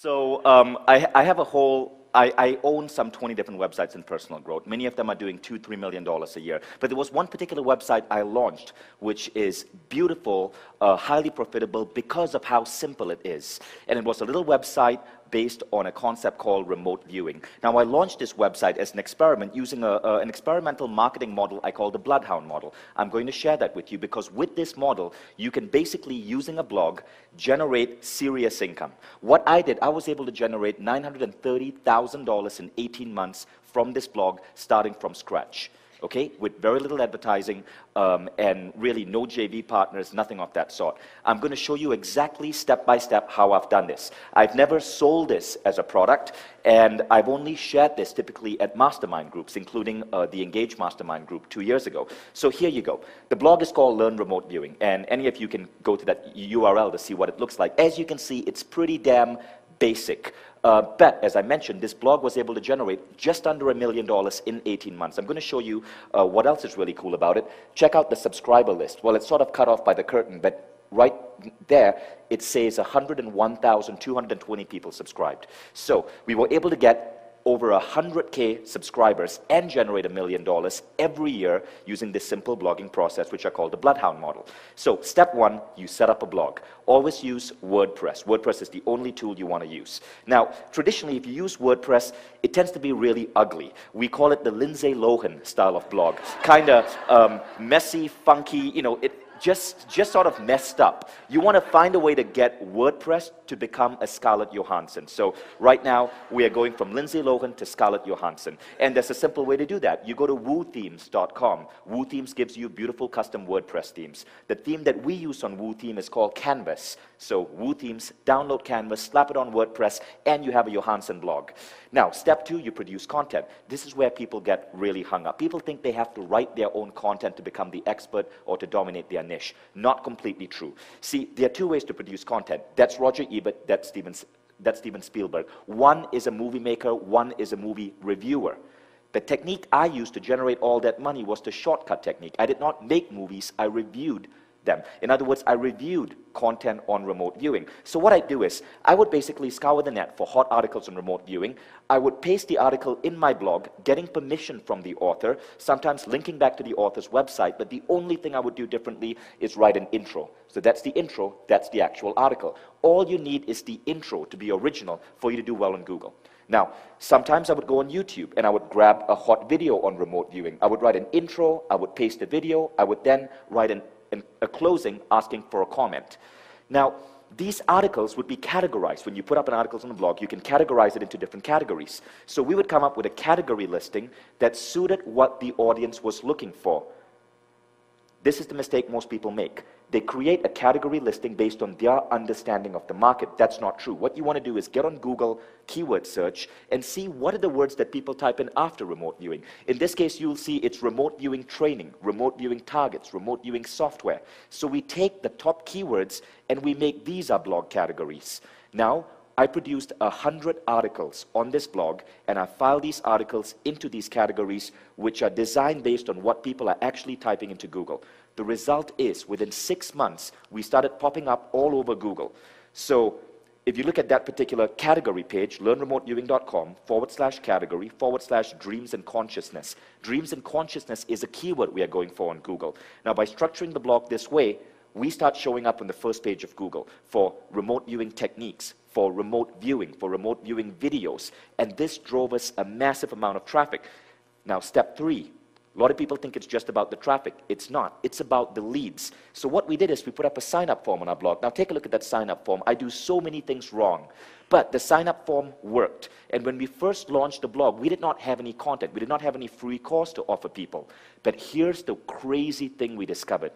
I have a whole, I own some 20 different websites in personal growth. Many of them are doing $2, $3 million a year. But there was one particular website I launched, which is beautiful, highly profitable because of how simple it is. And it was a little website based on a concept called remote viewing. Now, I launched this website as an experiment using an experimental marketing model I call the Bloodhound model. I'm going to share that with you because with this model, you can basically, using a blog, generate serious income. What I did, I was able to generate $930,000 in 18 months from this blog, starting from scratch. Okay, with very little advertising and really no JV partners, nothing of that sort. I'm going to show you exactly step by step how I've done this. I've never sold this as a product, and I've only shared this typically at mastermind groups, including the Engage Mastermind group 2 years ago. So here you go. The blog is called Learn Remote Viewing, and any of you can go to that URL to see what it looks like. As you can see, it's pretty damn basic. But as I mentioned, this blog was able to generate just under $1 million in 18 months. I'm going to show you what else is really cool about it. Check out the subscriber list. Well, it's sort of cut off by the curtain, but right there, it says 101,220 people subscribed. So we were able to get over 100K subscribers and generate $1 million every year using this simple blogging process, which I call the Bloodhound model. So step one, you set up a blog. Always use WordPress. WordPress is the only tool you want to use. Now, traditionally, if you use WordPress, it tends to be really ugly. We call it the Lindsay Lohan style of blog. Kind of messy, funky, you know, it just sort of messed up. You want to find a way to get WordPress to become a Scarlett Johansson. So right now, we are going from Lindsay Lohan to Scarlett Johansson. And there's a simple way to do that. You go to woothemes.com. WooThemes gives you beautiful custom WordPress themes. The theme that we use on WooTheme is called Canvas. So WooThemes, download Canvas, slap it on WordPress, and you have a Johansson blog. Now, step two, you produce content. This is where people get really hung up. People think they have to write their own content to become the expert or to dominate their niche. Not completely true. See, there are two ways to produce content. That's Roger Ebert, that's Steven Spielberg. One is a movie maker, one is a movie reviewer. The technique I used to generate all that money was the shortcut technique. I did not make movies, I reviewed them. In other words, I reviewed content on remote viewing. So what I do is, I would basically scour the net for hot articles on remote viewing. I would paste the article in my blog, getting permission from the author, sometimes linking back to the author's website, but the only thing I would do differently is write an intro. So that's the intro, that's the actual article. All you need is the intro to be original for you to do well on Google. Now, sometimes I would go on YouTube and I would grab a hot video on remote viewing. I would write an intro, I would paste the video, I would then write a closing asking for a comment. Now, these articles would be categorized. When you put up an article on the blog, you can categorize it into different categories. So we would come up with a category listing that suited what the audience was looking for. This is the mistake most people make. They create a category listing based on their understanding of the market. That's not true. What you want to do is get on Google keyword search and see what are the words that people type in after remote viewing. In this case, you'll see it's remote viewing training, remote viewing targets, remote viewing software. So we take the top keywords and we make these our blog categories. Now, I produced 100 articles on this blog, and I filed these articles into these categories, which are designed based on what people are actually typing into Google. The result is, within 6 months, we started popping up all over Google. So if you look at that particular category page, learnremoteviewing.com/category/dreams and consciousness. Dreams and consciousness is a keyword we are going for on Google. Now, by structuring the blog this way, we start showing up on the first page of Google for remote viewing techniques, for remote viewing videos, and this drove us a massive amount of traffic. Now, step three, a lot of people think it's just about the traffic. It's not. It's about the leads. So what we did is we put up a sign-up form on our blog. Now, take a look at that sign-up form. I do so many things wrong, but the sign-up form worked. And when we first launched the blog, we did not have any content. We did not have any free course to offer people. But here's the crazy thing we discovered.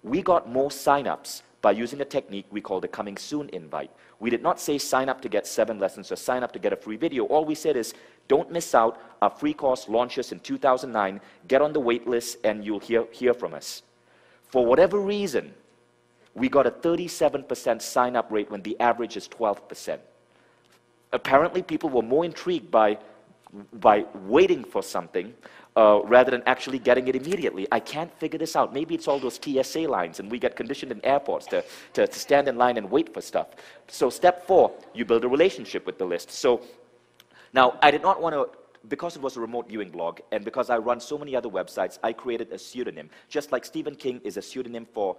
We got more sign-ups by using a technique we call the coming soon invite. We did not say sign up to get 7 lessons or sign up to get a free video. All we said is, don't miss out. Our free course launches in 2009. Get on the wait list and you'll hear from us. For whatever reason, we got a 37% sign-up rate when the average is 12%. Apparently, people were more intrigued by by waiting for something rather than actually getting it immediately. I can't figure this out. Maybe it's all those TSA lines and we get conditioned in airports to stand in line and wait for stuff. So step 4, you build a relationship with the list. So now I did not want to, because it was a remote viewing blog and because I run so many other websites, I created a pseudonym. Just like Stephen King is a pseudonym for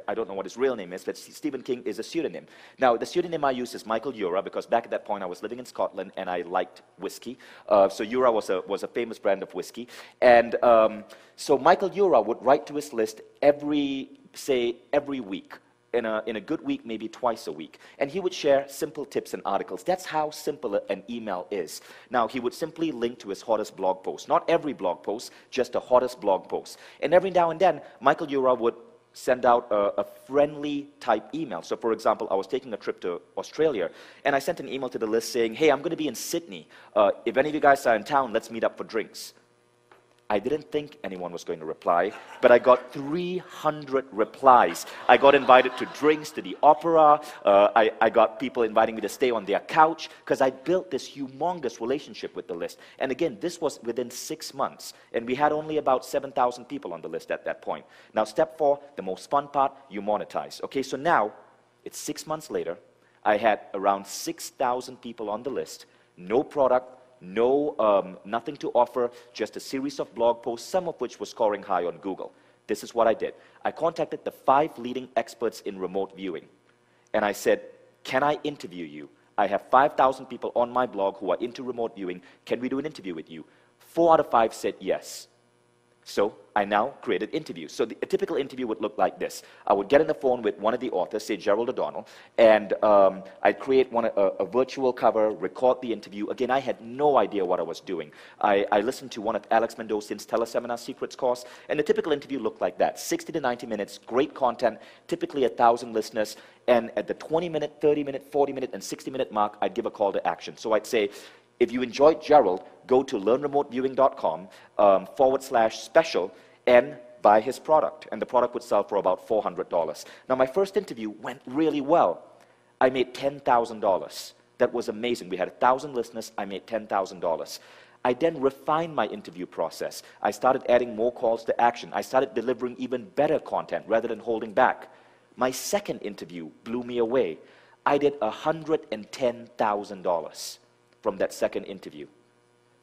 I don't know what his real name is, but Stephen King is a pseudonym. Now, the pseudonym I use is Michael Ura, because back at that point I was living in Scotland and I liked whiskey. So Ura was a famous brand of whiskey. And so Michael Ura would write to his list every week. In a good week, maybe twice a week. And he would share simple tips and articles. That's how simple an email is. Now, he would simply link to his hottest blog post. Not every blog post, just the hottest blog post. And every now and then, Michael Ura would send out a friendly type email. So for example, I was taking a trip to Australia and I sent an email to the list saying, hey, I'm going to be in Sydney. If any of you guys are in town, let's meet up for drinks. I didn't think anyone was going to reply, but I got 300 replies. I got invited to drinks, to the opera. I got people inviting me to stay on their couch because I built this humongous relationship with the list. And again, this was within 6 months, and we had only about 7,000 people on the list at that point. Now, step 4, the most fun part, you monetize. Okay, so now, it's 6 months later. I had around 6,000 people on the list, no product, nothing to offer, just a series of blog posts, some of which was scoring high on Google. This is what I did. I contacted the 5 leading experts in remote viewing, and I said, can I interview you? I have 5,000 people on my blog who are into remote viewing. Can we do an interview with you? 4 out of 5 said yes. So I now created interviews. So a typical interview would look like this. I would get on the phone with one of the authors, say Gerald O'Donnell, and I'd create a virtual cover, record the interview. Again, I had no idea what I was doing. I listened to one of Alex Mendocian's Teleseminar Secrets course, and the typical interview looked like that. 60 to 90 minutes, great content, typically 1,000 listeners, and at the 20-minute, 30-minute, 40-minute, and 60-minute mark, I'd give a call to action. So I'd say, if you enjoyed Gerald, go to learnremoteviewing.com /special and buy his product. And the product would sell for about $400. Now, my first interview went really well. I made $10,000. That was amazing. We had 1,000 listeners. I made $10,000. I then refined my interview process. I started adding more calls to action. I started delivering even better content rather than holding back. My second interview blew me away. I did $110,000 from that second interview.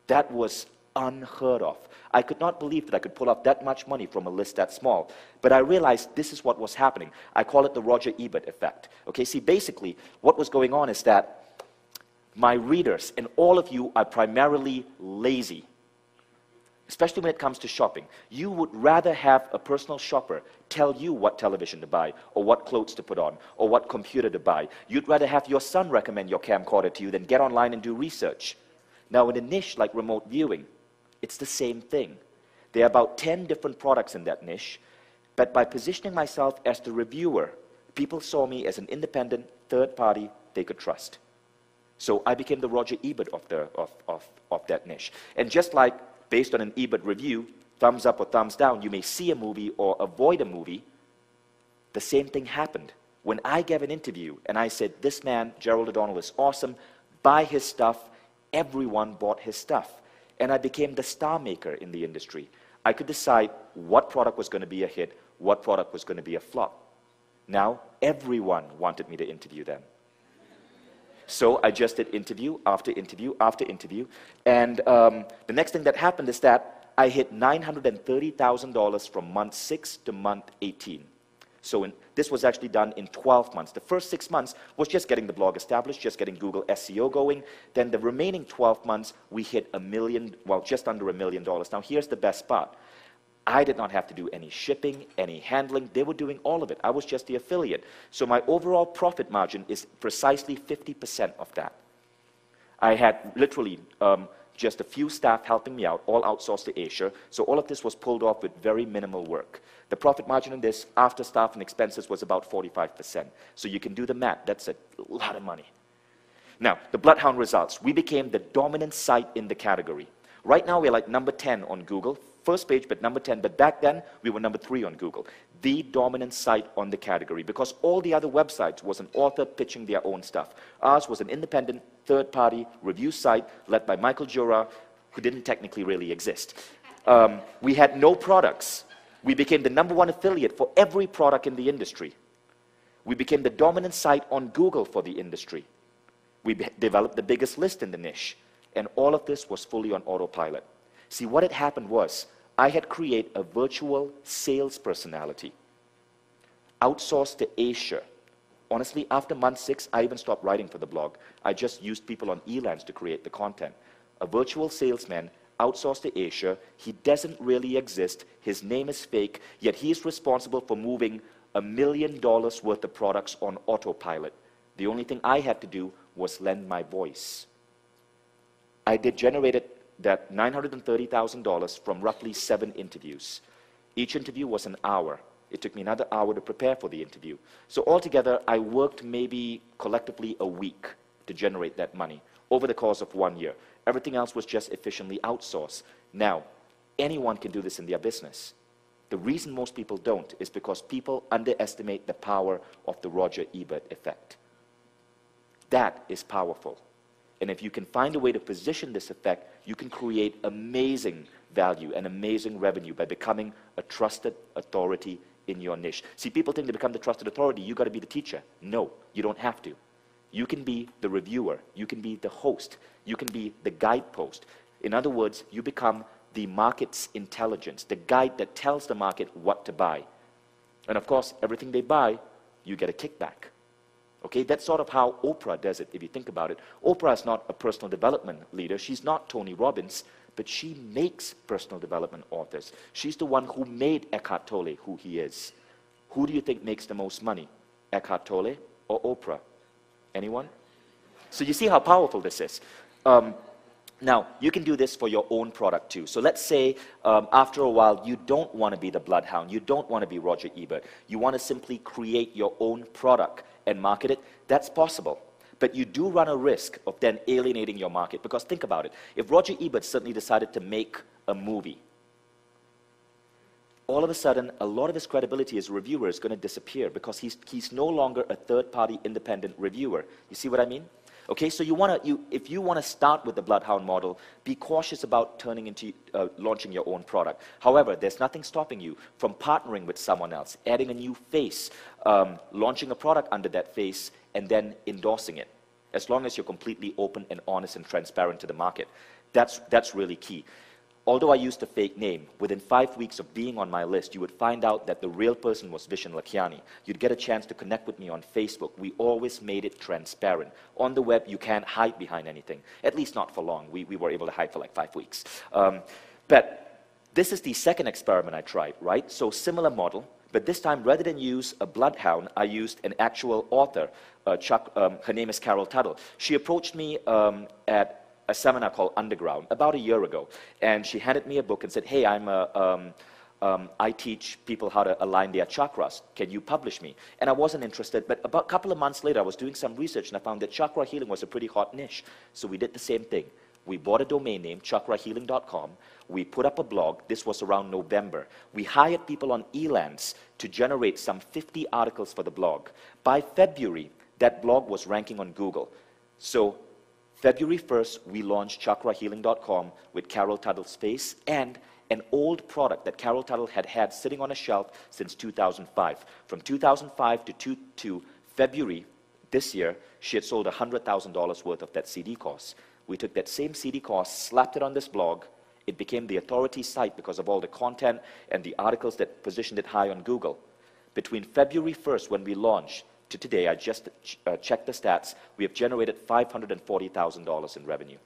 That was unheard of. I could not believe that I could pull off that much money from a list that small. But I realized this is what was happening. I call it the Roger Ebert effect. Okay, see, basically, what was going on is that my readers, and all of you are primarily lazy, especially when it comes to shopping. You would rather have a personal shopper tell you what television to buy, or what clothes to put on, or what computer to buy. You'd rather have your son recommend your camcorder to you than get online and do research. Now, in a niche like remote viewing, it's the same thing. There are about 10 different products in that niche, but by positioning myself as the reviewer, people saw me as an independent third party they could trust. So I became the Roger Ebert of that niche. And just like based on an Ebert review, thumbs up or thumbs down, you may see a movie or avoid a movie, the same thing happened. When I gave an interview and I said, this man, Gerald O'Donnell, is awesome, buy his stuff, everyone bought his stuff. And I became the star maker in the industry. I could decide what product was going to be a hit, what product was going to be a flop. Now, everyone wanted me to interview them. So I just did interview after interview after interview. And the next thing that happened is that I hit $930,000 from month 6 to month 18. So this was actually done in 12 months. The first 6 months was just getting the blog established, just getting Google SEO going. Then the remaining 12 months, we hit just under $1 million. Now here's the best part. I did not have to do any shipping, any handling. They were doing all of it. I was just the affiliate. So my overall profit margin is precisely 50% of that. I had literally just a few staff helping me out, all outsourced to Asia. So all of this was pulled off with very minimal work. The profit margin on this, after staff and expenses, was about 45%. So you can do the math. That's a lot of money. Now, the Bloodhound results. We became the dominant site in the category. Right now, we're like number 10 on Google. First page, but number 10. But back then, we were number 3 on Google. the dominant site on the category, because all the other websites was an author pitching their own stuff. Ours was an independent, third-party review site led by Michael Jura, who didn't technically really exist. We had no products. We became the #1 affiliate for every product in the industry. We became the dominant site on Google for the industry. We developed the biggest list in the niche. And all of this was fully on autopilot. See, what had happened was, I had created a virtual sales personality, outsourced to Asia. Honestly, after month 6, I even stopped writing for the blog. I just used people on Elance to create the content. A virtual salesman, outsourced to Asia. He doesn't really exist. His name is fake, yet he's responsible for moving $1 million worth of products on autopilot. The only thing I had to do was lend my voice. I generated that $930,000 from roughly 7 interviews. Each interview was an hour. It took me another hour to prepare for the interview. So altogether, I worked maybe collectively a week to generate that money over the course of 1 year. Everything else was just efficiently outsourced. Now, anyone can do this in their business. The reason most people don't is because people underestimate the power of the Roger Ebert effect. That is powerful. And if you can find a way to position this effect, you can create amazing value and amazing revenue by becoming a trusted authority in your niche. See, people think to become the trusted authority, you got to be the teacher. No, you don't have to. You can be the reviewer. You can be the host. You can be the guidepost. In other words, you become the market's intelligence, the guide that tells the market what to buy. And of course, everything they buy, you get a kickback. Okay, that's sort of how Oprah does it, if you think about it. Oprah is not a personal development leader. She's not Tony Robbins, but she makes personal development authors. She's the one who made Eckhart Tolle who he is. Who do you think makes the most money? Eckhart Tolle or Oprah? Anyone? So you see how powerful this is. Now, you can do this for your own product too. So let's say after a while, you don't want to be the Bloodhound. You don't want to be Roger Ebert. You want to simply create your own product and market it. That's possible. But you do run a risk of then alienating your market. Because think about it. If Roger Ebert suddenly decided to make a movie, all of a sudden, a lot of his credibility as a reviewer is going to disappear because he's no longer a third-party independent reviewer. You see what I mean? Okay, so if you want to start with the Bloodhound model, be cautious about launching your own product. However, there's nothing stopping you from partnering with someone else, adding a new face, launching a product under that face, and then endorsing it, as long as you're completely open and honest and transparent to the market. That's really key. Although I used a fake name, within 5 weeks of being on my list, you would find out that the real person was Vishen Lakhiani. You'd get a chance to connect with me on Facebook. We always made it transparent. On the web, you can't hide behind anything, at least not for long. We were able to hide for like 5 weeks. But this is the second experiment I tried, right? So similar model, but this time, rather than use a Bloodhound, I used an actual author. Her name is Carol Tuttle. She approached me at a seminar called Underground about a year ago, and she handed me a book and said, hey, I teach people how to align their chakras. Can you publish me? And I wasn't interested, but about a couple of months later, I was doing some research and I found that chakra healing was a pretty hot niche. So we did the same thing. We bought a domain name, chakrahealing.com. We put up a blog. This was around November. We hired people on Elance to generate some 50 articles for the blog. By February, that blog was ranking on Google. So February 1st, we launched chakrahealing.com with Carol Tuttle's face and an old product that Carol Tuttle had had sitting on a shelf since 2005. From 2005 to February this year, she had sold $100,000 worth of that CD course. We took that same CD course, slapped it on this blog. It became the authority site because of all the content and the articles that positioned it high on Google. Between February 1st, when we launched, to today, I just checked the stats, we have generated $540,000 in revenue.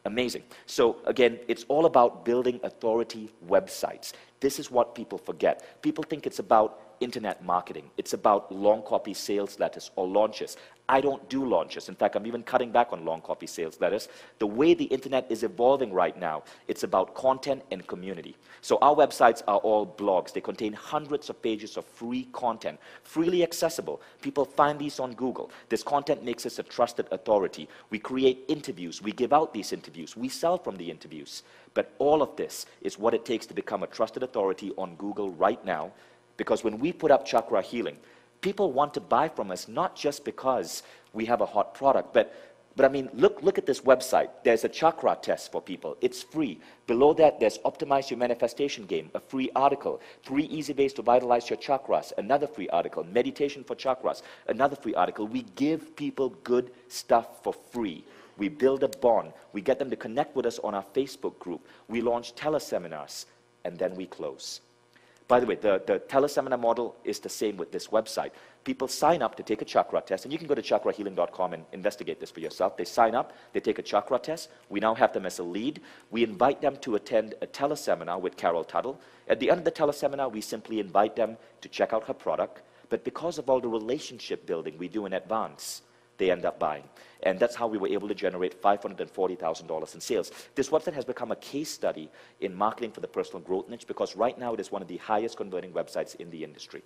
Amazing. So again, it's all about building authority websites. This is what people forget. People think it's about internet marketing. It's about long copy sales letters or launches. I don't do launches. In fact, I'm even cutting back on long copy sales letters. The way the internet is evolving right now, it's about content and community. So our websites are all blogs. They contain hundreds of pages of free content, freely accessible. People find these on Google. This content makes us a trusted authority. We create interviews. We give out these interviews. We sell from the interviews. But all of this is what it takes to become a trusted authority on Google right now. Because when we put up chakra healing, people want to buy from us not just because we have a hot product, but I mean, look at this website. There's a chakra test for people. It's free. Below that, there's Optimize Your Manifestation Game, a free article. 3 easy ways to vitalize your chakras, another free article. Meditation for chakras, another free article. We give people good stuff for free. We build a bond. We get them to connect with us on our Facebook group. We launch teleseminars, and then we close. By the way, the teleseminar model is the same with this website. People sign up to take a chakra test, and you can go to chakrahealing.com and investigate this for yourself. They sign up, they take a chakra test. We now have them as a lead. We invite them to attend a teleseminar with Carol Tuttle. At the end of the teleseminar, we simply invite them to check out her product. But because of all the relationship building we do in advance, they end up buying. And that's how we were able to generate $540,000 in sales. This website has become a case study in marketing for the personal growth niche because right now it is one of the highest converting websites in the industry.